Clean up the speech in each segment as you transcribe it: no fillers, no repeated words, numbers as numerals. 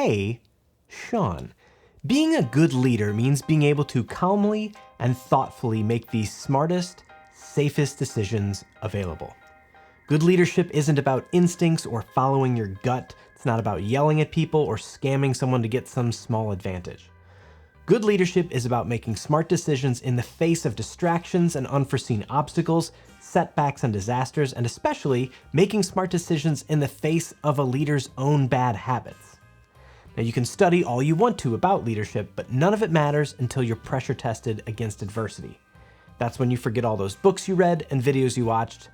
Hey, Sean. Being a good leader means being able to calmly and thoughtfully make the smartest, safest decisions available. Good leadership isn't about instincts or following your gut. It's not about yelling at people or scamming someone to get some small advantage. Good leadership is about making smart decisions in the face of distractions and unforeseen obstacles, setbacks and disasters, and especially making smart decisions in the face of a leader's own bad habits. Now, you can study all you want to about leadership, but none of it matters until you're pressure tested against adversity. That's when you forget all those books you read and videos you watched,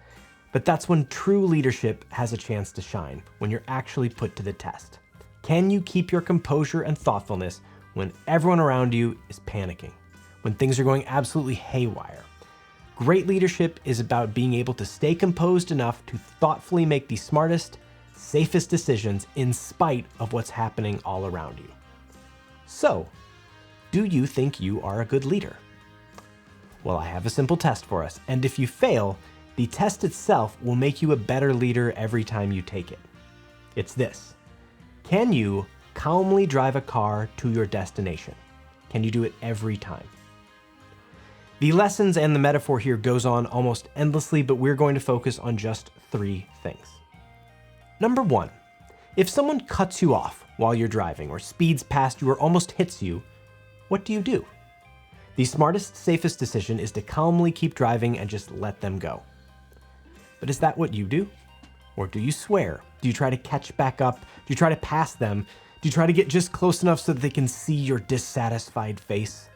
but that's when true leadership has a chance to shine, when you're actually put to the test. Can you keep your composure and thoughtfulness when everyone around you is panicking, when things are going absolutely haywire? Great leadership is about being able to stay composed enough to thoughtfully make the smartest, safest decisions in spite of what's happening all around you. So, do you think you are a good leader? Well, I have a simple test for us, and if you fail, the test itself will make you a better leader every time you take it. It's this: can you calmly drive a car to your destination? Can you do it every time? The lessons and the metaphor here goes on almost endlessly, but we're going to focus on just 3 things. Number 1, if someone cuts you off while you're driving or speeds past you or almost hits you, what do you do? The smartest, safest decision is to calmly keep driving and just let them go. But is that what you do? Or do you swear? Do you try to catch back up? Do you try to pass them? Do you try to get just close enough so that they can see your dissatisfied face?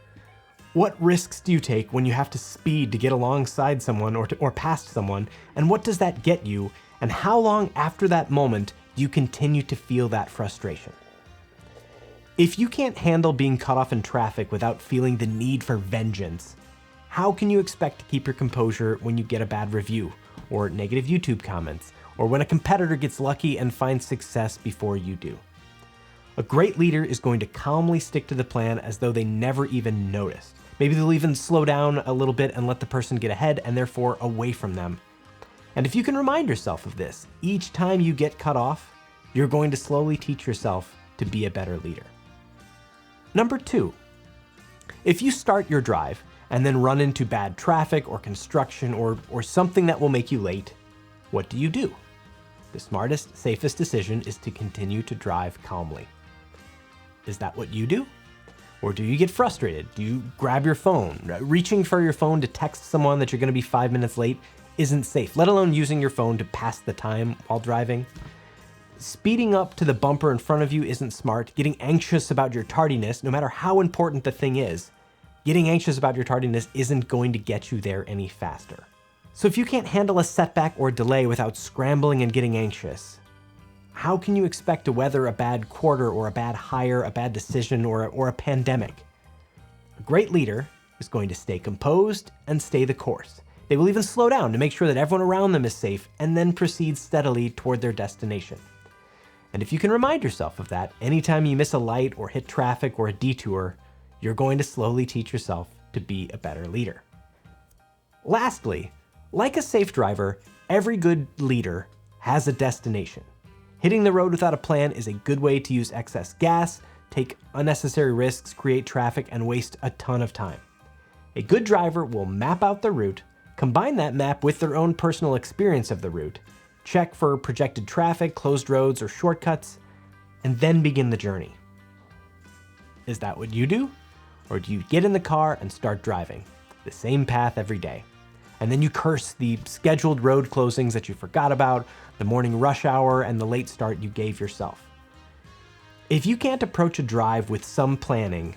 What risks do you take when you have to speed to get alongside someone or past someone? And what does that get you? And how long after that moment do you continue to feel that frustration? If you can't handle being cut off in traffic without feeling the need for vengeance, how can you expect to keep your composure when you get a bad review or negative YouTube comments, or when a competitor gets lucky and finds success before you do? A great leader is going to calmly stick to the plan as though they never even noticed. Maybe they'll even slow down a little bit and let the person get ahead and therefore away from them. And if you can remind yourself of this, each time you get cut off, you're going to slowly teach yourself to be a better leader. Number 2, if you start your drive and then run into bad traffic or construction or something that will make you late, what do? The smartest, safest decision is to continue to drive calmly. Is that what you do? Or do you get frustrated? Do you grab your phone? Reaching for your phone to text someone that you're going to be 5 minutes late isn't safe, let alone using your phone to pass the time while driving. Speeding up to the bumper in front of you isn't smart. Getting anxious about your tardiness, no matter how important the thing is, getting anxious about your tardiness isn't going to get you there any faster. So if you can't handle a setback or delay without scrambling and getting anxious, how can you expect to weather a bad quarter or a bad hire, a bad decision, or a pandemic? A great leader is going to stay composed and stay the course. They will even slow down to make sure that everyone around them is safe and then proceed steadily toward their destination. And if you can remind yourself of that, anytime you miss a light or hit traffic or a detour, you're going to slowly teach yourself to be a better leader. Lastly, like a safe driver, every good leader has a destination. Hitting the road without a plan is a good way to use excess gas, take unnecessary risks, create traffic, and waste a ton of time. A good driver will map out the route, combine that map with their own personal experience of the route, check for projected traffic, closed roads, or shortcuts, and then begin the journey. Is that what you do? Or do you get in the car and start driving the same path every day? And then you curse the scheduled road closings that you forgot about, the morning rush hour, and the late start you gave yourself. If you can't approach a drive with some planning,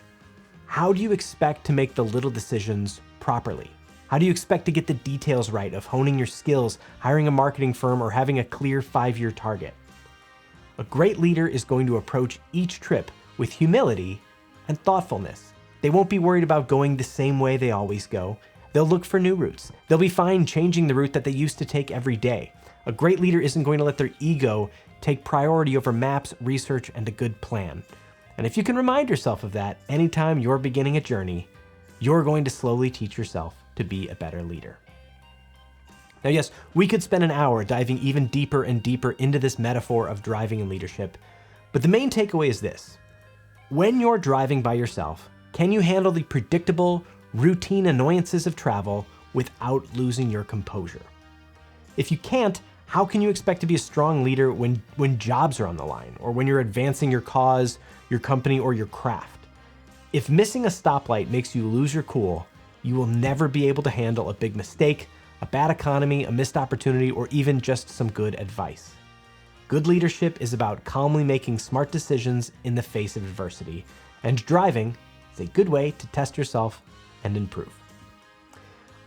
how do you expect to make the little decisions properly? How do you expect to get the details right of honing your skills, hiring a marketing firm, or having a clear 5-year target? A great leader is going to approach each trip with humility and thoughtfulness. They won't be worried about going the same way they always go. They'll look for new routes. They'll be fine changing the route that they used to take every day. A great leader isn't going to let their ego take priority over maps, research, and a good plan. And if you can remind yourself of that anytime you're beginning a journey, you're going to slowly teach yourself to be a better leader. Now, yes, we could spend an hour diving even deeper and deeper into this metaphor of driving and leadership, But the main takeaway is this. When you're driving by yourself, can you handle the predictable, routine annoyances of travel without losing your composure? If you can't, how can you expect to be a strong leader when jobs are on the line, or when you're advancing your cause, your company, or your craft? If missing a stoplight makes you lose your cool, you will never be able to handle a big mistake, a bad economy, a missed opportunity, or even just some good advice. Good leadership is about calmly making smart decisions in the face of adversity, and driving is a good way to test yourself and improve.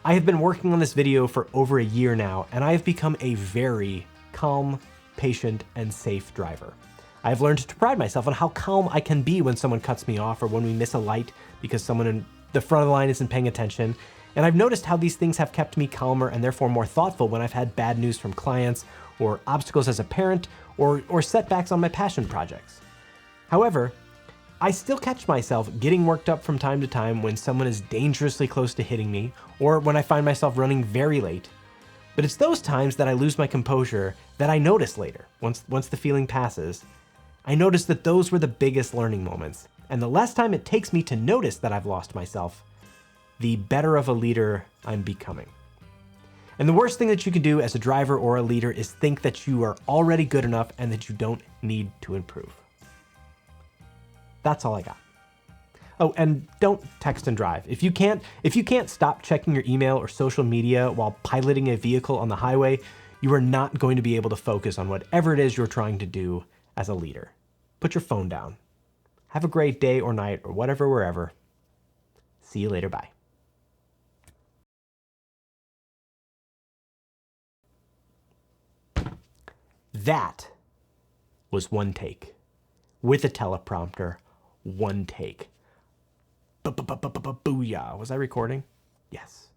I have been working on this video for over a year now, and I have become a very calm, patient, and safe driver. I have learned to pride myself on how calm I can be when someone cuts me off or when we miss a light because someone in the front of the line isn't paying attention. And I've noticed how these things have kept me calmer and therefore more thoughtful when I've had bad news from clients or obstacles as a parent or setbacks on my passion projects. However, I still catch myself getting worked up from time to time when someone is dangerously close to hitting me or when I find myself running very late. But it's those times that I lose my composure that I notice later, once the feeling passes. I notice that those were the biggest learning moments. And the less time it takes me to notice that I've lost myself, the better of a leader I'm becoming. And the worst thing that you can do as a driver or a leader is think that you are already good enough and that you don't need to improve. That's all I got. Oh, and don't text and drive. If you can't stop checking your email or social media while piloting a vehicle on the highway, you are not going to be able to focus on whatever it is you're trying to do as a leader. Put your phone down. Have a great day or night or whatever, wherever. See you later. Bye. That was one take with a teleprompter. One take. Booyah. Was I recording? Yes.